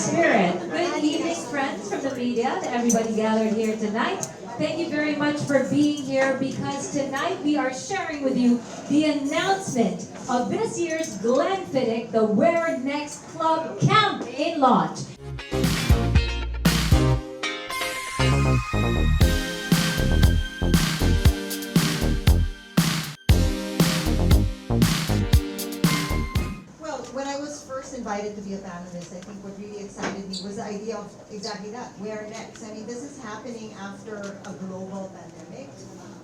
spirit. Good evening, friends from the media, to everybody gathered here tonight. Thank you very much for being here because tonight we are sharing with you the announcement of this year's Glenfiddich, the Where Next Club Camp in launch. When I was first invited to be a panelist, I think what really excited me was the idea of exactly that, where next? I mean, this is happening after a global pandemic,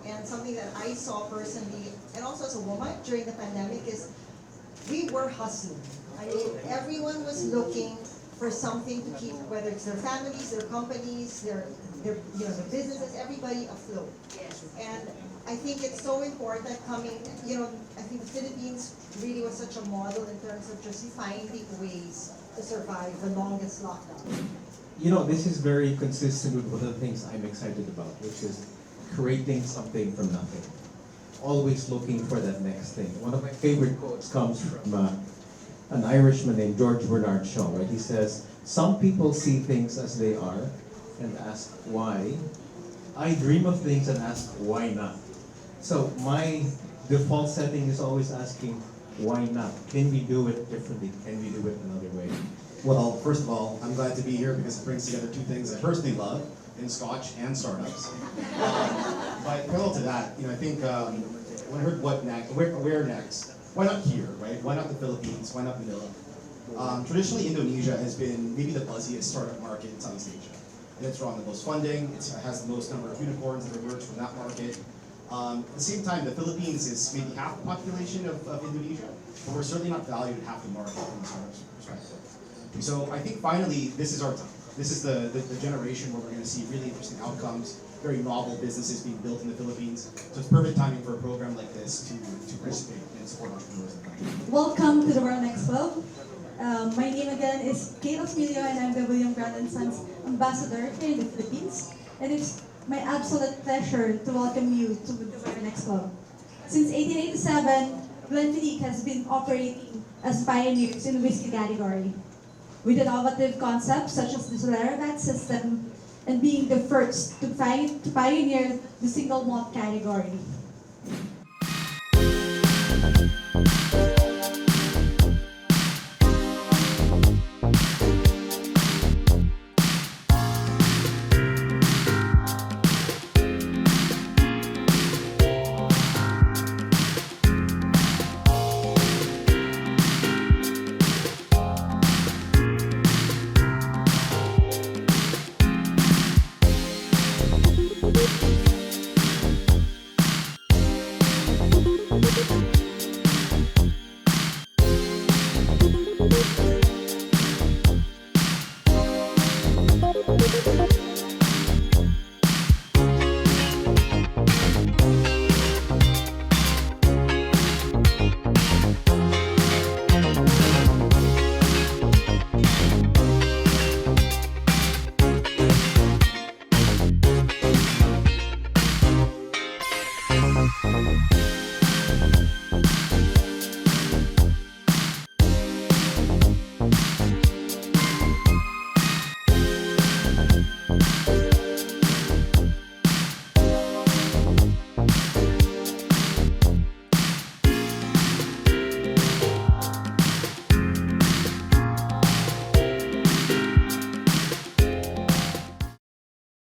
and something that I saw personally, and also as a woman during the pandemic, is we were hustling. I mean, everyone was looking for something to keep, whether it's their families, their companies, their their businesses, everybody afloat. And I think it's so important coming, I think the Philippines really was such a model in terms of just finding ways to survive the longest lockdown. This is very consistent with one of the things I'm excited about, which is creating something from nothing. Always looking for that next thing. One of my favorite quotes comes from an Irishman named George Bernard Shaw, right? He says, "Some people see things as they are and ask why. I dream of things and ask why not." So my default setting is always asking, why not? Can we do it differently? Can we do it another way? Well, first of all, I'm glad to be here because it brings together two things I personally love in Scotch and startups. But parallel to that, I think when I heard what next, where next, why not here, right? Why not the Philippines? Why not Manila? Traditionally, Indonesia has been maybe the buzziest startup market in Southeast Asia. And it's drawn the most funding, it has the most number of unicorns that emerged from that market. At the same time, the Philippines is maybe half the population of Indonesia, but we're certainly not valued at half the market from the startup perspective. So I think finally, this is our time. This is the generation where we're going to see really interesting outcomes, very novel businesses being built in the Philippines. So it's perfect timing for a program like this to participate and support entrepreneurs in the country. Welcome to the World Next Club. My name again is Kate Osmilio, and I'm the William Grant & Sons Ambassador here in the Philippines. And it's my absolute pleasure to welcome you to the World Next Club. Since 1887, Glenfiddich has been operating as pioneers in the whiskey category, with innovative concepts such as the Soleravat system and being the first to pioneer the single malt category.